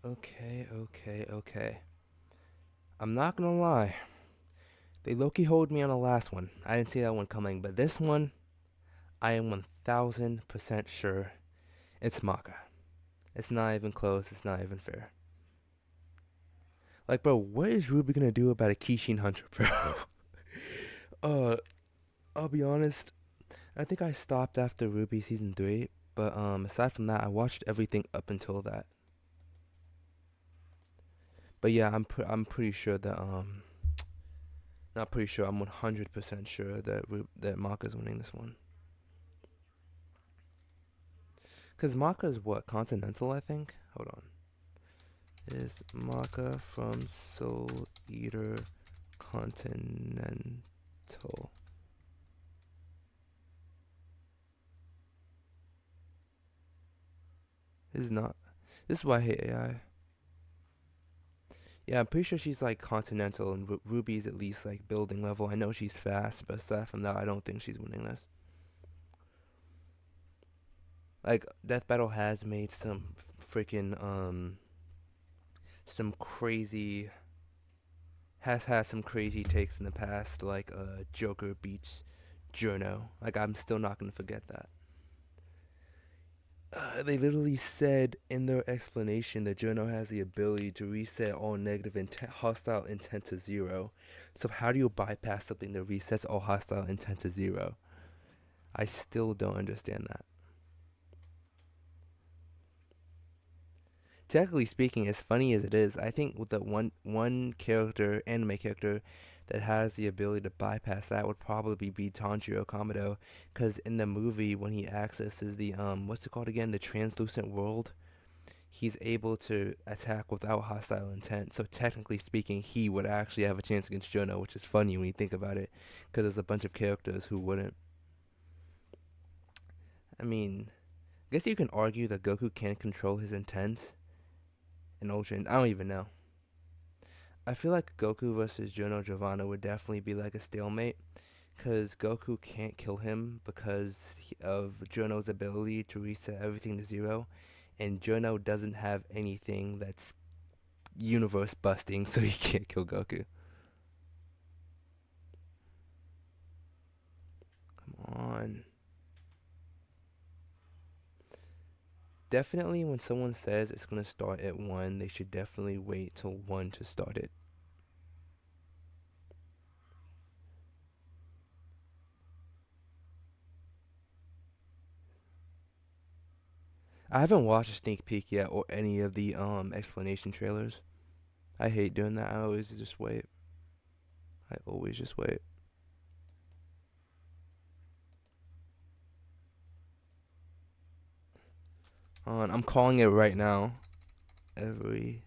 Okay. I'm not gonna lie. They low-key hold me on the last one. I didn't see that one coming, but this one, I am 1000% sure it's Maka. It's not even close. It's not even fair. Like, bro, what is Ruby gonna do about a Kishin Hunter, bro? uh, I'll be honest. I think I stopped after Ruby season 3, but aside from that, I watched everything up until that. But yeah, I'm pretty sure that not pretty sure. I'm 100% sure that that Maka's winning this one. Cause Maka's what, Continental, I think. Hold on. Is Maka from Soul Eater Continental? This is not. This is why I hate AI. Yeah, I'm pretty sure she's like Continental, and Ruby's at least like building level. I know she's fast, but aside from that, I don't think she's winning this. Like, Death Battle has made some freaking some crazy has had some crazy takes in the past, like Joker beats Journo. Like, I'm still not gonna forget that. They literally said in their explanation that Journo has the ability to reset all negative hostile intent to zero. So how do you bypass something that resets all hostile intent to zero? I still don't understand that. Technically speaking, as funny as it is, I think with the one character, anime character, that has the ability to bypass that would probably be Tanjiro Kamado, because in the movie when he accesses the what's it called again, the translucent world, he's able to attack without hostile intent. So technically speaking, he would actually have a chance against Jono, which is funny when you think about it, because there's a bunch of characters who wouldn't. I mean, I guess you can argue that Goku can't control his intent in Ultra. I don't even know. I feel like Goku versus Jono Giovanna would definitely be like a stalemate, because Goku can't kill him because of Jono's ability to reset everything to zero, and Jono doesn't have anything that's universe busting, so he can't kill Goku. Come on. Definitely, when someone says it's gonna start at 1, they should definitely wait till 1 to start it. I haven't watched a sneak peek yet or any of the explanation trailers. I hate doing that. I always just wait. I always just wait. On, I'm calling it right now. Every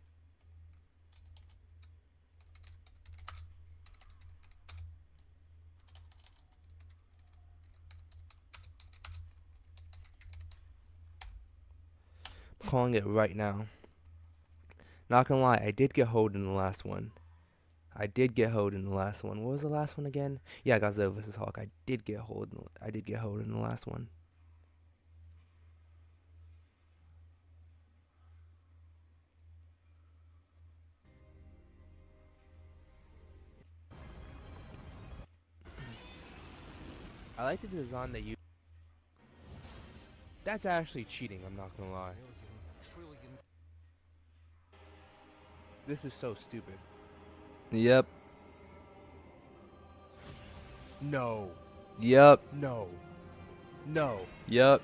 I'm calling it right now. Not gonna lie, I did get hold in the last one. I did get hold in the last one. What was the last one again? Yeah, Godzilla vs Hulk. I did get hold. I did get hold in the last one. I like the design that you. That's actually cheating. I'm not gonna lie. This is so stupid. Yep. No. Yep. No. No. Yep.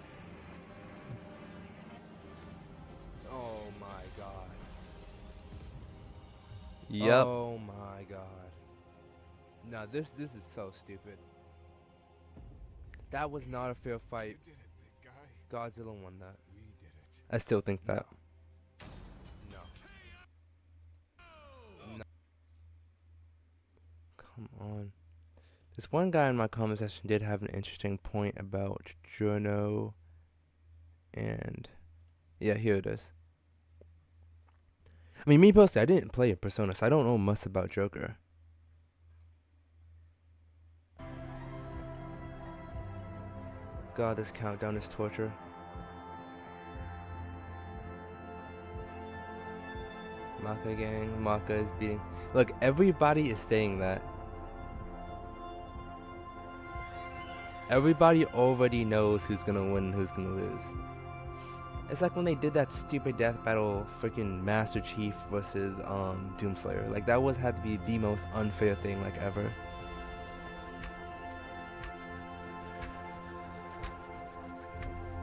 Oh my god. Yep. Oh my god. No, this is so stupid. That was not a fair fight. Godzilla won that. I still think that. No. No. Come on. This one guy in my comment section did have an interesting point about Jono, and yeah, here it is. I mean, me personally, I didn't play a Persona, so I don't know much about Joker. God, this countdown is torture. Maka gang. Maka is beating. Look, everybody is saying that. Everybody already knows who's gonna win and who's gonna lose. It's like when they did that stupid death battle, freaking Master Chief versus Doomslayer. Like that had to be the most unfair thing like ever.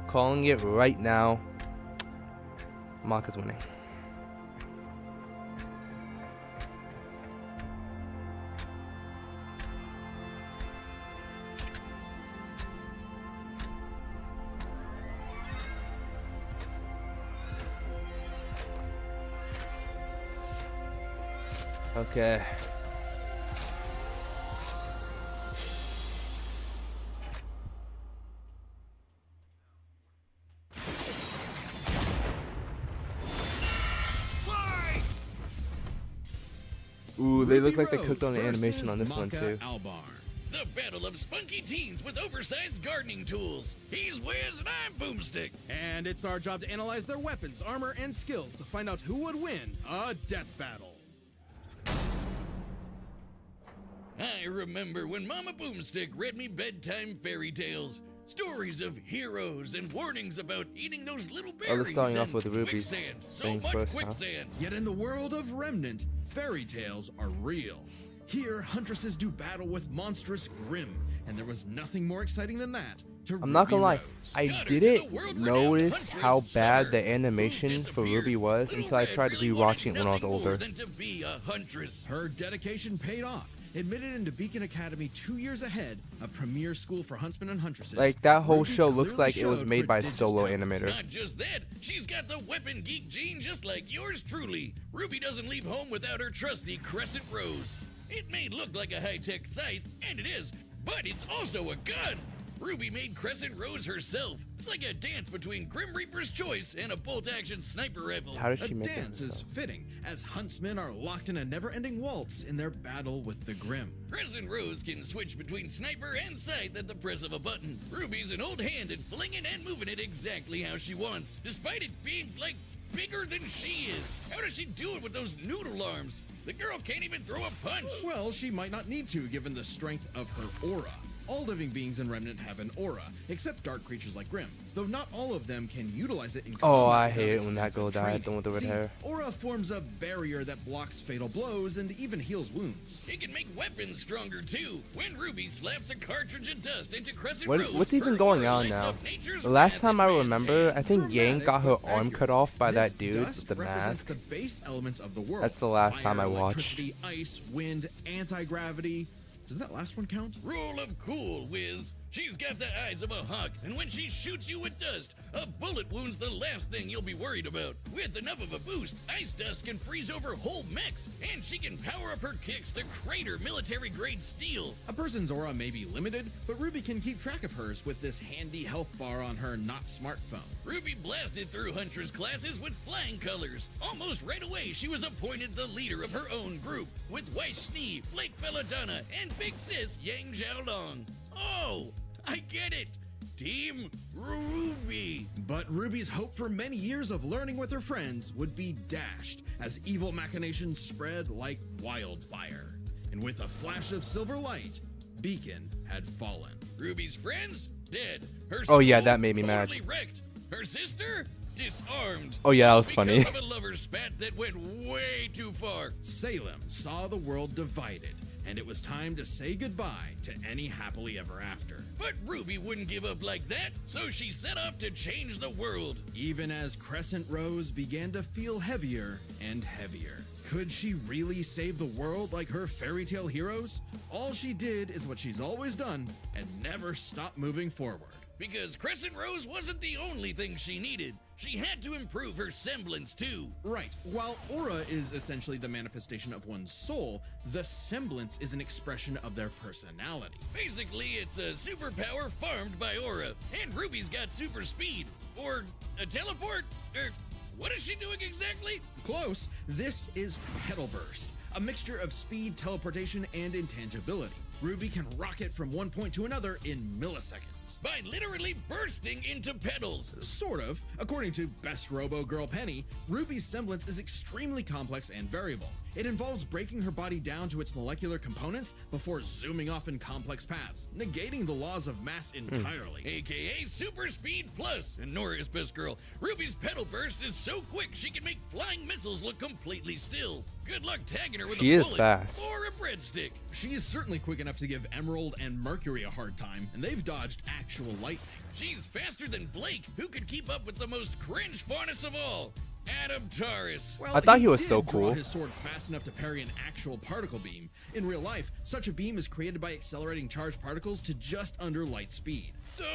Calling it right now. Maka's winning. Okay. Ooh, they look like they cooked on the animation on this one too. Maka Albarn. The battle of spunky teens with oversized gardening tools. He's Wiz and I'm Boomstick. And it's our job to analyze their weapons, armor, and skills to find out who would win a death battle. I remember when Mama Boomstick read me bedtime fairy tales. Stories of heroes and warnings about eating those little berries. Starting off with the rubies. Quicksand. So much first, quicksand. Yet in the world of Remnant, fairy tales are real. Here, huntresses do battle with monstrous Grimm, and there was nothing more exciting than that. I'm not gonna lie, I didn't notice how bad the animation for Ruby was until I tried rewatching it when I was older. Her dedication paid off. Admitted into Beacon Academy 2 years ahead, a premier school for huntsmen and huntresses. Like, that whole Ruby show looks clearly like it was showed made by a prodigious solo talent. animator. Not just that, she's got the weapon geek gene just like yours truly. Ruby doesn't leave home without her trusty Crescent Rose. It may look like a high-tech scythe, and it is, but it's also a gun. Ruby made Crescent Rose herself. It's like a dance between Grim Reaper's Choice and a bolt-action sniper rifle. How does A she make dance that is herself? fitting, as huntsmen are locked in a never-ending waltz in their battle with the Grimm. Crescent Rose can switch between sniper and scythe at the press of a button. Ruby's an old hand at flinging and moving it exactly how she wants, despite it being, like, bigger than she is. How does she do it with those noodle arms? The girl can't even throw a punch. Well, she might not need to, given the strength of her aura. All living beings in Remnant have an aura, except dark creatures like Grimm, though not all of them can utilize it in combat. Oh, I hate without it when that girl extensive died, the one with the red training. hair. Aura forms a barrier that blocks fatal blows and even heals wounds. It can make weapons stronger too. When Ruby slaps a cartridge of dust into Crescent Rose, What's even her going aura on lights now? up nature's The last wrath time in I man's remember, hand. I think Yang Dramatic, got her but arm accurate. cut off by This that dude dust with the represents mask. the base elements of the world. That's the last Fire, time I watched. electricity, ice, wind, anti-gravity. Does that last one count? Rule of cool, Wiz. She's got the eyes of a hawk, and when she shoots you with dust, a bullet wound's the last thing you'll be worried about. With enough of a boost, ice dust can freeze over whole mechs, and she can power up her kicks to crater military-grade steel. A person's aura may be limited, but Ruby can keep track of hers with this handy health bar on her not smartphone. Ruby blasted through Huntress classes with flying colors. Almost right away, she was appointed the leader of her own group, with Weiss Schnee, Blake Belladonna, and Big Sis Yang Xiaolong. Oh, I get it. Team Ruby. But Ruby's hope for many years of learning with her friends would be dashed as evil machinations spread like wildfire. And with a flash of silver light, Beacon had fallen. Ruby's friends dead. Her Oh, yeah, school that made me mad. totally wrecked. Her sister disarmed. Oh, yeah, that was because funny. of a lover spat that went way too far. Salem saw the world divided, and it was time to say goodbye to any happily ever after. But Ruby wouldn't give up like that, so she set off to change the world. Even as Crescent Rose began to feel heavier and heavier. Could she really save the world like her fairy tale heroes? All she did is what she's always done and never stopped moving forward. Because Crescent Rose wasn't the only thing she needed. She had to improve her semblance too. Right, while aura is essentially the manifestation of one's soul, the semblance is an expression of their personality. Basically, it's a superpower farmed by aura, and Ruby's got super speed. Or a teleport? Or what is she doing exactly? Close, this is Petal Burst, a mixture of speed, teleportation, and intangibility. Ruby can rocket from one point to another in milliseconds. powers. by literally bursting into petals. Sort of. According to Best Robo Girl Penny, Ruby's semblance is extremely complex and variable. It involves breaking her body down to its molecular components before zooming off in complex paths, negating the laws of mass entirely. AKA Super Speed Plus. And Nora is best girl. Ruby's petal burst is so quick she can make flying missiles look completely still. Good luck tagging her with She a is bullet fast. or a breadstick. She is certainly quick enough to give Emerald and Mercury a hard time, and they've dodged actual lightning. She's faster than Blake, who could keep up with the most cringe faunus of all, Adam Taurus. Well, I thought he was did so draw cool. his sword fast enough to parry an actual particle beam. In real life, such a beam is created by accelerating charged particles to just under light speed. So,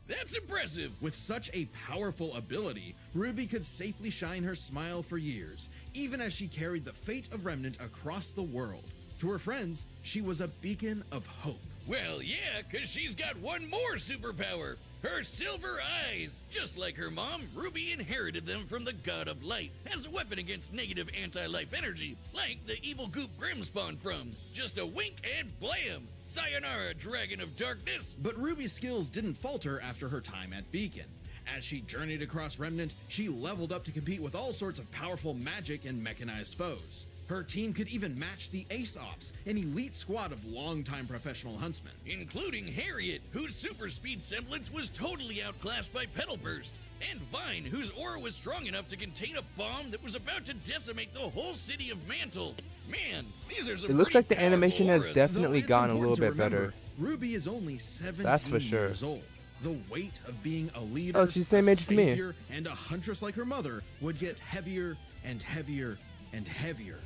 that's impressive. With such a powerful ability, Ruby could safely shine her smile for years, even as she carried the fate of Remnant across the world. To her friends, she was a beacon of hope. Well, yeah, 'cause she's got one more superpower. Her silver eyes. Just like her mom, Ruby inherited them from the god of light as a weapon against negative anti-life energy, like the evil goop Grim spawned from. Just a wink and blam! Sayonara, Dragon of Darkness! But Ruby's skills didn't falter after her time at Beacon. As she journeyed across Remnant, she leveled up to compete with all sorts of powerful magic and mechanized foes. Her team could even match the Ace Ops, an elite squad of longtime professional huntsmen. Including Harriet, whose super speed semblance was totally outclassed by Petal Burst, and Vine, whose aura was strong enough to contain a bomb that was about to decimate the whole city of Mantle. Man, these are some It looks pretty like the animation powerful has auras. definitely Though it's gotten a little important bit to remember, better. Ruby is only 17 That's for sure. years old. The weight of being a leader, Oh, she's the same a age as me. savior, and a huntress like her mother would get heavier and heavier and heavier.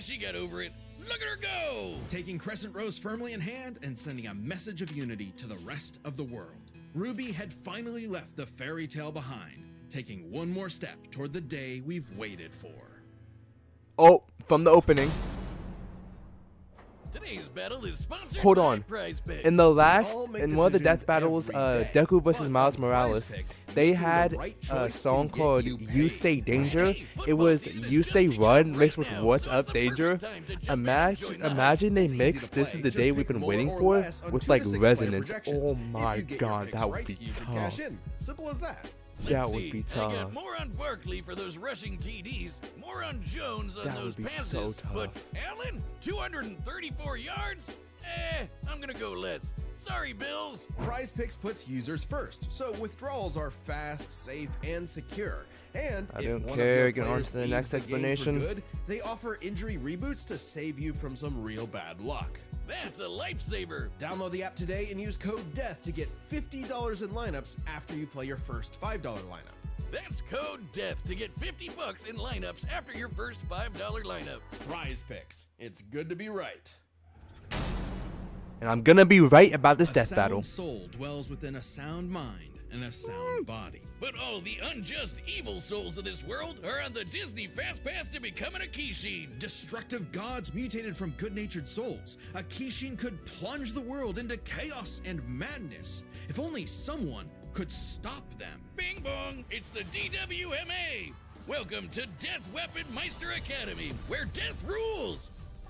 She got over it. Look at her go! Taking Crescent Rose firmly in hand and sending a message of unity to the rest of the world. Ruby had finally left the fairy tale behind, taking one more step toward the day we've waited for. Oh, from the opening. Today's battle is sponsored Hold by on. Prize Picks. In the last, all make in one of the decisions death battles, every day, Deku versus but Miles on Morales, Prize Picks, they making the had right a choice song can get called you "You paid. Say Danger." Hey, It football was season "You is Say just Run" beginning mixed right with now, "What's so Up it's the Danger." perfect time to jump in and join the hype. Imagine they It's easy mixed to "This play. Is the Just Day pick We've Been more Waiting or For" less on with 2 like to 6 player resonance. projections. Oh If my you get your god, picks that would right, be you can tough. cash in. Simple as that. That Let's would see. be I got tough. more on Barkley for those rushing TDs, more on Jones on That those would be passes. so tough. But Allen, 234 yards? I'm gonna go less. Sorry, Bills. Prize Picks puts users first, so withdrawals are fast, safe, and secure. And I if don't one care, of your get on players to the leaves next the game for explanation. good, they offer injury reboots to save you from some real bad luck. That's a lifesaver. Download the app today and use code DEATH to get $50 in lineups after you play your first $5 lineup. That's code DEATH to get $50 in lineups after your first $5 lineup. Prize Picks. It's good to be right. And I'm gonna be right about this A death sound battle. soul dwells within a sound mind and a sound body. But all the unjust evil souls of this world are on the Disney Fast Pass to becoming a Kishin. Destructive gods mutated from good-natured souls. A Kishin could plunge the world into chaos and madness. If only someone could stop them. Bing bong, it's the DWMA. Welcome to Death Weapon Meister Academy, where death rules.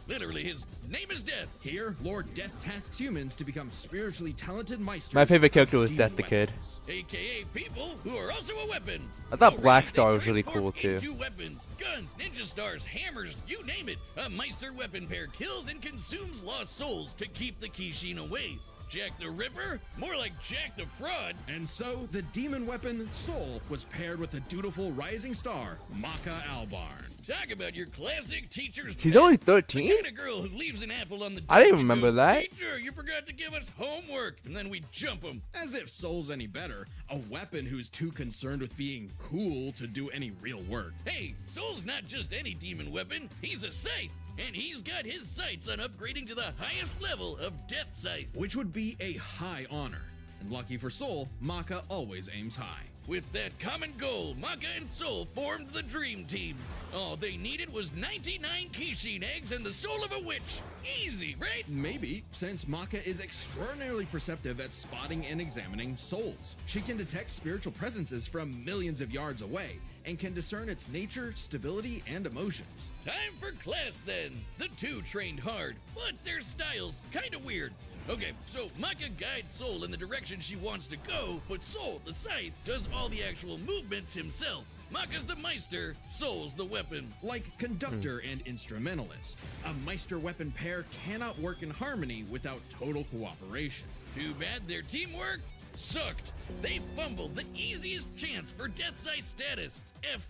Literally, his name is Death. Here, Lord Death tasks humans to become spiritually talented meisters. My favorite character of was demon Death the Kid. weapons. AKA people who are also a weapon. I thought Already, Black they Star was really transform cool, too. Into weapons, guns, ninja stars, hammers, you name it. A Meister weapon pair kills and consumes lost souls to keep the Kishin away. Jack the Ripper? More like Jack the Fraud. And so, the demon weapon Soul was paired with the dutiful rising star, Maka Albarn. Talk about your classic teacher's She's pet. only The 13? kind of girl who leaves an apple on the desk I didn't and remember goes, that. Teacher, you forgot to give us homework. And then we jump them. As if Soul's any better, a weapon who's too concerned with being cool to do any real work. Hey, Soul's not just any demon weapon. He's a scythe. And he's got his sights on upgrading to the highest level of Death Scythe. Which would be a high honor. And lucky for Soul, Maka always aims high. With that common goal, Maka and Soul formed the Dream Team. All they needed was 99 Kishin eggs and the soul of a witch. Easy, right? Maybe, since Maka is extraordinarily perceptive at spotting and examining souls. She can detect spiritual presences from millions of yards away, and can discern its nature, stability, and emotions. Time for class then. The two trained hard, but their styles kinda weird. Okay, so Maka guides Soul in the direction she wants to go, but Soul, the scythe, does all the actual movements himself. Maka's the Meister, Soul's the weapon. Like conductor and instrumentalist, a Meister weapon pair cannot work in harmony without total cooperation. Too bad their teamwork sucked. They fumbled the easiest chance for Death Sight status, F-.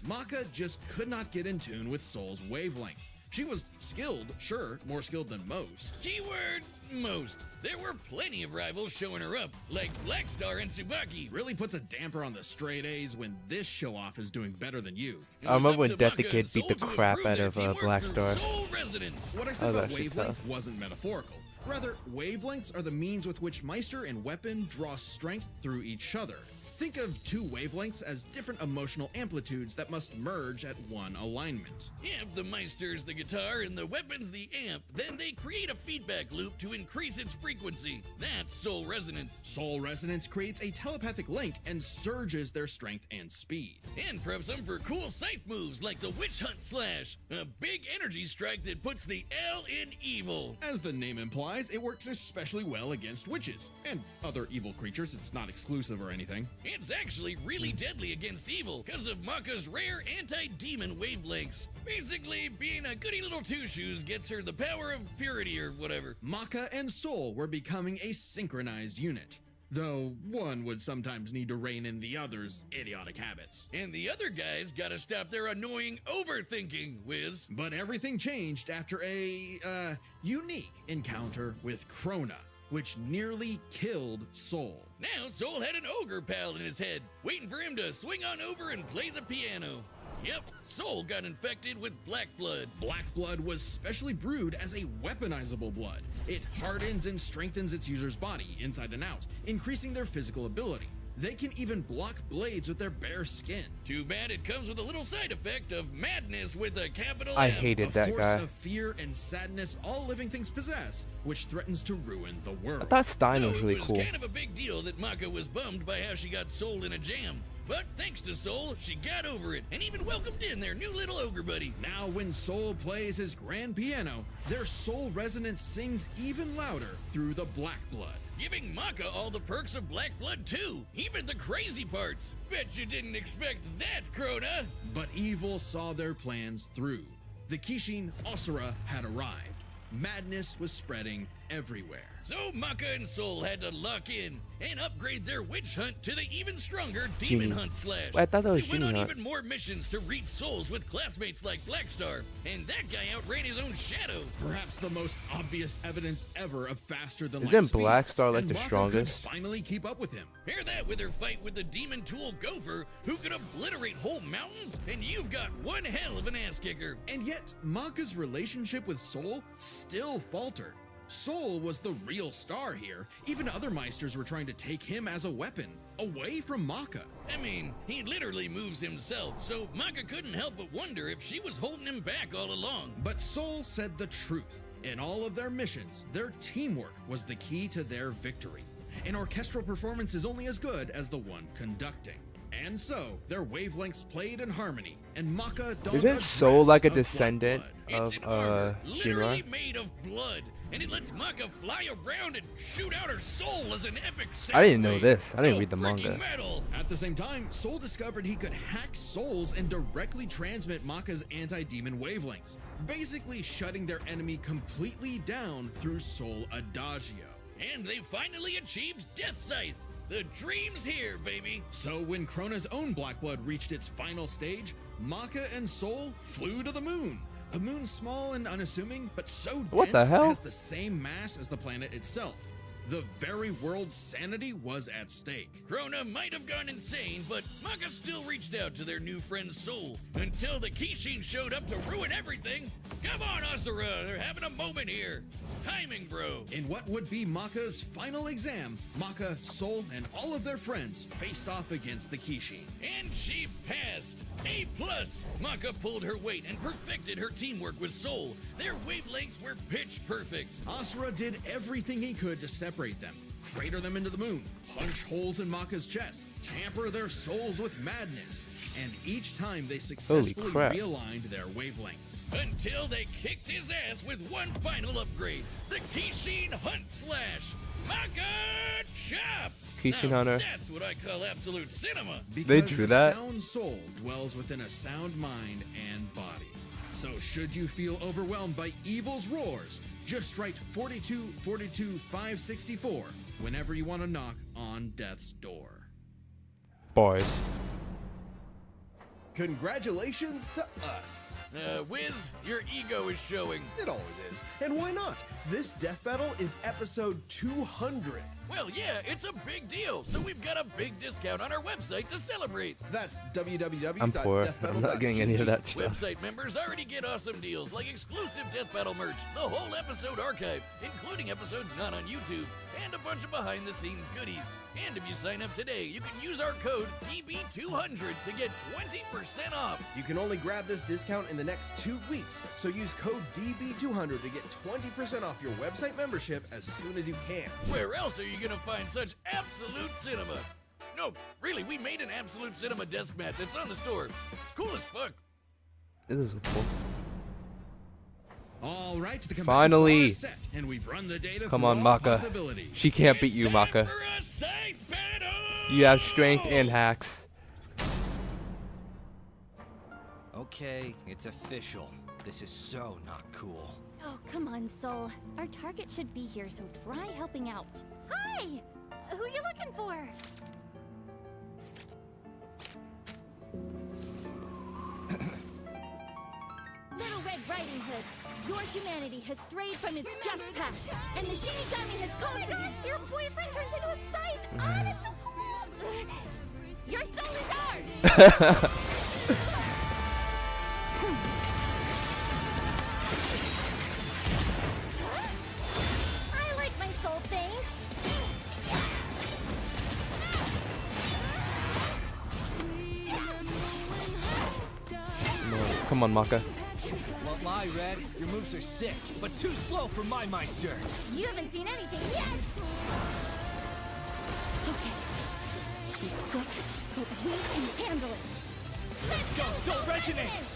Maka just could not get in tune with Soul's wavelength. She was skilled, sure, more skilled than most. Keyword, most. There were plenty of rivals showing her up, like Blackstar and Tsubaki. Really puts a damper on the straight A's when this show-off is doing better than you. It I was remember up when to Death Maka the Kid and beat the Soul to crap improve out their of teamwork Black through Star. Soul Resonance. What I That said was about actually wavelength tough. wasn't metaphorical. Rather, wavelengths are the means with which Meister and weapon draw strength through each other. Think of two wavelengths as different emotional amplitudes that must merge at one alignment. If the Meister's the guitar and the weapon's the amp, then they create a feedback loop to increase its frequency. That's Soul Resonance. Soul Resonance creates a telepathic link and surges their strength and speed. And preps them for cool scythe moves like the Witch Hunt Slash, a big energy strike that puts the L in evil. As the name implies, it works especially well against witches and other evil creatures. It's not exclusive or anything. It's actually really deadly against evil because of Maka's rare anti-demon wavelengths. Basically, being a goody little two-shoes gets her the power of purity or whatever. Maka and Soul were becoming a synchronized unit, though one would sometimes need to rein in the other's idiotic habits. And the other guys gotta stop their annoying overthinking, Wiz. But everything changed after a, unique encounter with Krona, which nearly killed Soul. Now Soul had an ogre pal in his head, waiting for him to swing on over and play the piano. Yep, Soul got infected with black blood. Black blood was specially brewed as a weaponizable blood. It hardens and strengthens its user's body, inside and out, increasing their physical ability. They can even block blades with their bare skin. Too bad it comes with a little side effect of madness with a capital I M. hated A that force guy. of fear and sadness all living things possess, which threatens to ruin the world. I thought Stein So was really it was cool. kind of a big deal that Maka was bummed by how she got Soul in a jam. But thanks to Soul, she got over it and even welcomed in their new little ogre buddy. Now when Soul plays his grand piano, their soul resonance sings even louder through the black blood. Giving Maka all the perks of black blood too, even the crazy parts. Bet you didn't expect that, Krona. But evil saw their plans through. The Kishin Asura had arrived. Madness was spreading everywhere. So Maka and Soul had to lock in and upgrade their witch hunt to the even stronger Genie. demon hunt slash. Wait, I thought that was They went Genie on Hunt. even more missions to reach souls with classmates like Blackstar, and that guy outran his own shadow. Perhaps the most obvious evidence ever of faster than Isn't light speed. Blackstar, like, And the Maka strongest? could finally keep up with him. Pair that with her fight with the demon tool Gopher, who could obliterate whole mountains, and you've got one hell of an ass kicker. And yet, Maka's relationship with Soul still faltered. Soul was the real star here. Even other Meisters were trying to take him as a weapon, away from Maka. I mean, he literally moves himself, so Maka couldn't help but wonder if she was holding him back all along. But Soul said the truth. In all of their missions, their teamwork was the key to their victory. An orchestral performance is only as good as the one conducting. And so, their wavelengths played in harmony, and Maka donned Isn't a Soul dress like a of black descendant blood. It's of an armor, Shinra? literally made of blood, and it lets Maka fly around and shoot out her soul as an epic sound I didn't know wave. this. I didn't So read the freaking manga. Metal. At the same time, Soul discovered he could hack souls and directly transmit Maka's anti-demon wavelengths, basically shutting their enemy completely down through Soul Adagio. And they finally achieved Death Scythe. The dream's here, baby. So when Krona's own Black Blood reached its final stage, Maka and Soul flew to the moon. A moon small and unassuming, but so What the dense hell? it has the same mass as the planet itself. The very world's sanity was at stake. Krona might have gone insane, but Maka still reached out to their new friend Soul until the Kishin showed up to ruin everything. Come on, Asura, they're having a moment here. Timing, bro. In what would be Maka's final exam, Maka, Soul, and all of their friends faced off against the Kishin. And she passed. A+. Maka pulled her weight and perfected her teamwork with Soul. Their wavelengths were pitch perfect. Asura did everything he could to separate them. crater them into the moon, punch holes in Maka's chest, tamper their souls with madness, and each time they successfully crap. realigned their wavelengths. Until they kicked his ass with one final upgrade, the Kishin Hunt Slash. Maka Chop! Kishin Now, Hunter. That's what I call absolute cinema. They Because drew the that? sound soul dwells within a sound mind and body. So should you feel overwhelmed by evil's roars, just write 42 42 564 whenever you want to knock on death's door. Boys. Congratulations to us. Wiz, your ego is showing. It always is. And why not? This death battle is episode 200. Well, yeah, it's a big deal, so we've got a big discount on our website to celebrate. That's www.deathbattle.gg. I'm poor. I'm not getting any of that stuff. Website members already get awesome deals like exclusive Death Battle merch, the whole episode archive, including episodes not on YouTube, and a bunch of behind-the-scenes goodies. And if you sign up today, you can use our code DB200 to get 20% off. You can only grab this discount in the next 2 weeks, so use code DB200 to get 20% off your website membership as soon as you can. Where else are you gonna find such absolute cinema? No, really, we made an absolute cinema desk mat that's on the store. Cool as fuck. This is cool. All right, the combatants Finally. are set, and we've run the data Come through on, all Maka. possibilities. She can't beat you, It's time Maka. for a scythe battle! You have strength and hacks. Okay, it's official. This is so not cool. Oh, come on, Soul. Our target should be here, so try helping out. Hi! Who are you looking for? Little Red Riding Hood, your humanity has strayed from its just path, and the Shinigami has called for you. Oh my gosh, your boyfriend turns into a scythe! Oh, that's so cool! Your soul is ours! I like my soul, thanks. Come on, Maka. Won't lie, Red. Your moves are sick, but too slow for my Meister. You haven't seen anything yet. Focus. She's quick, but we can handle it. Let's go, Soul Resonates!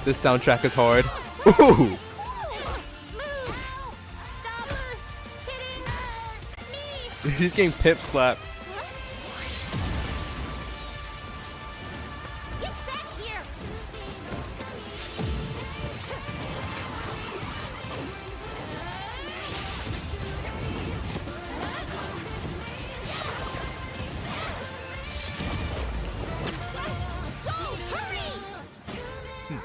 This soundtrack is hard. Ooh! Move! Stop hitting me! He's getting pip slapped. Get back here! Soul, hurry!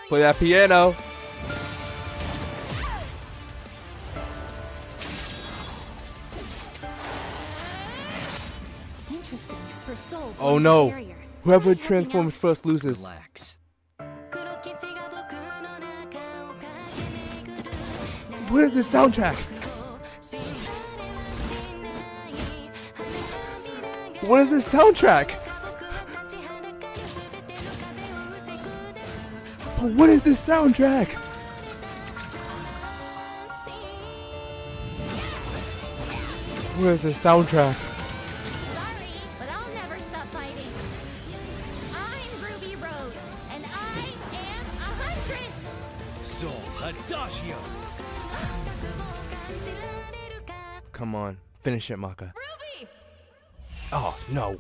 Play that piano. Interesting. Her soul Oh forms a no. barrier. Whoever Try helping transforms out. first loses. Relax. What is this soundtrack? What is this soundtrack? But what is this soundtrack? What is this soundtrack? Sorry, but I'll never stop fighting. I'm Ruby Rose, and I am a huntress. Soul Adagio. Come on, finish it, Maka. Ruby! Oh no.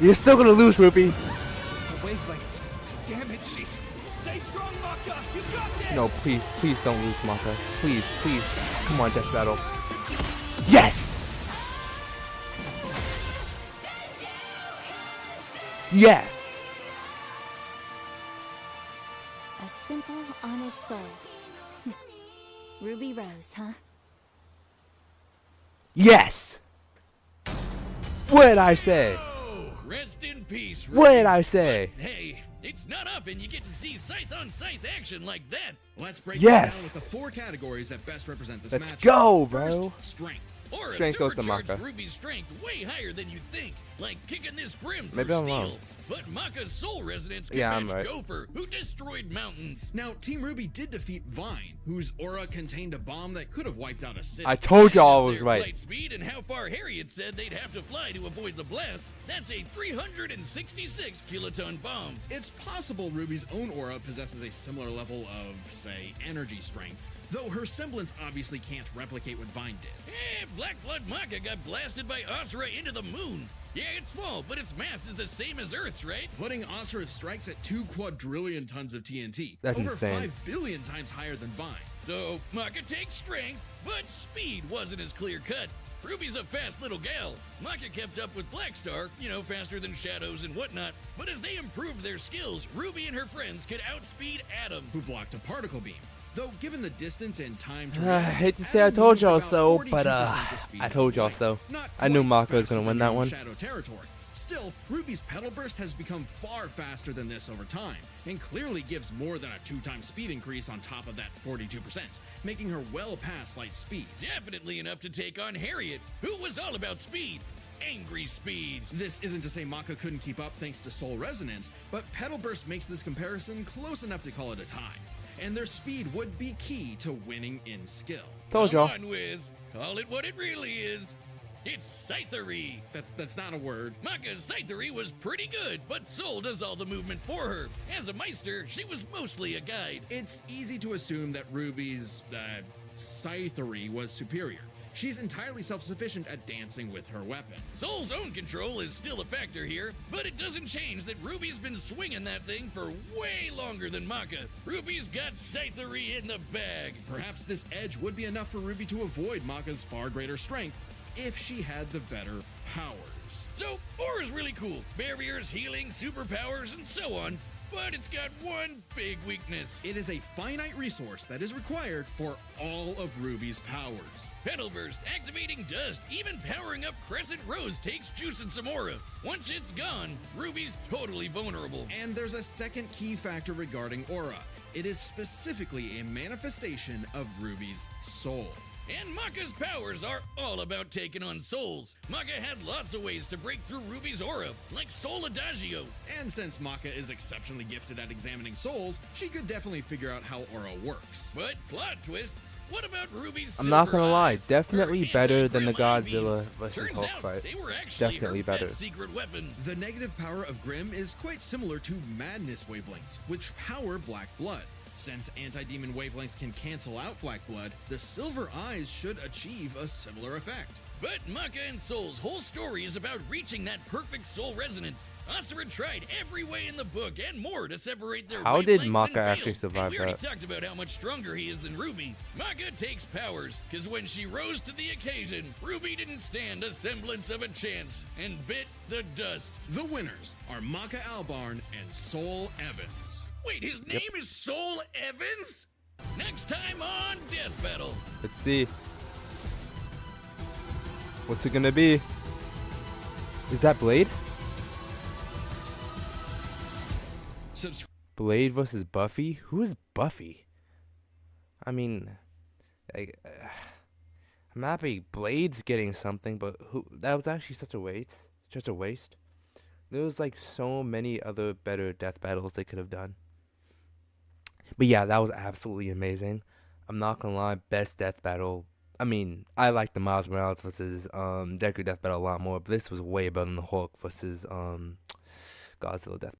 You're still gonna lose, Ruby. The wavelengths. Damn it, she's. Stay strong, Maka. You got this. No, please, please don't lose, Maka. Please, please. Come on, Death Battle. Yes! Yes! A simple, honest soul. Ruby Rose, huh? Yes! What did I say? Oh, rest in peace, What Ruby. did I say? Hey, It's not often you get to see scythe-on-scythe action like that. Let's break Yes! it down with the 4 categories that best represent this Let's match. go, bro. First, strength. Or a Strength goes to supercharged Maka. Ruby's strength way higher than you'd think, like kicking this Grim Maybe through I'm steel. wrong. But Maka's soul resonance can Yeah, I'm match right. Gopher, who destroyed mountains. Now, Team Ruby did defeat Vine, whose aura contained a bomb that could have wiped out a city. I told y'all I was Their right. flight speed and how far Harriet said they'd have to fly to avoid the blast, that's a 366 kiloton bomb. It's possible Ruby's own aura possesses a similar level of, say, energy strength, though her semblance obviously can't replicate what Vine did. Black Blood Maka got blasted by Asura into the moon. Yeah, it's small, but its mass is the same as Earth's, right? Putting Asura's strikes at 2 quadrillion tons of TNT, That's over insane. 5 billion times higher than Vine. So, Maka takes strength, but speed wasn't as clear-cut. Ruby's a fast little gal. Maka kept up with Blackstar, faster than Shadows and whatnot. But as they improved their skills, Ruby and her friends could outspeed Atom. Who blocked a particle beam. Though, given the distance and time to I react, hate to say I Atom told moved y'all about so, 42% but the speed I of told y'all light. so. Not I knew quite Maka was gonna faster win than that her one. Shadow territory. Still, Ruby's Petal Burst has become far faster than this over time, and clearly gives more than a 2-time speed increase on top of that 42%, making her well past light speed. Definitely enough to take on Harriet, who was all about speed. Angry speed. This isn't to say Maka couldn't keep up thanks to Soul Resonance, but Petal Burst makes this comparison close enough to call it a tie. And their speed would be key to winning in skill. Told Come y'all. on, Wiz. Call it what it really is. It's Scythery. That's not a word. Maka's Scythery was pretty good, but Soul does all the movement for her. As a Meister, she was mostly a guide. It's easy to assume that Ruby's, Scythery was superior. She's entirely self-sufficient at dancing with her weapon. Soul's own control is still a factor here, but it doesn't change that Ruby's been swinging that thing for way longer than Maka. Ruby's got Scythery in the bag. Perhaps this edge would be enough for Ruby to avoid Maka's far greater strength if she had the better powers. So, Aura's really cool. Barriers, healing, superpowers, and so on. But it's got one big weakness. It is a finite resource that is required for all of Ruby's powers. Petal Burst, activating Dust, even powering up Crescent Rose takes juice and some aura. Once it's gone, Ruby's totally vulnerable. And there's a second key factor regarding aura. It is specifically a manifestation of Ruby's soul. And Maka's powers are all about taking on souls. Maka had lots of ways to break through Ruby's aura, like Soul Adagio. And since Maka is exceptionally gifted at examining souls, she could definitely figure out how aura works. But plot twist, what about Ruby's I'm not silver gonna lie, eyes? definitely Her better than the anti-Grim eye Godzilla beams. versus Turns Hulk out fight. They were actually Definitely her better. best secret weapon. The negative power of Grim is quite similar to Madness wavelengths, which power Black Blood. Since anti-demon wavelengths can cancel out Black Blood, the Silver Eyes should achieve a similar effect. But Maka and Soul's whole story is about reaching that perfect soul resonance. Asura tried every way in the book and more to separate their How did wavelengths and Maka failed. actually And survive we already that? talked about how much stronger he is than Ruby. Maka takes powers, because when she rose to the occasion, Ruby didn't stand a semblance of a chance and bit the dust. The winners are Maka Albarn and Soul Evans. Wait, his name is Soul Evans? Next time on Death Battle. Let's see. What's it gonna be? Is that Blade? Subscribe. Blade versus Buffy? Who is Buffy? I mean, I'm happy Blade's getting something, but who? That was actually such a waste. Just a waste. There was like so many other better death battles they could have done. But yeah, that was absolutely amazing. I'm not gonna lie, best death battle. I mean, I like the Miles Morales versus Deku death battle a lot more, but this was way better than the Hulk versus Godzilla death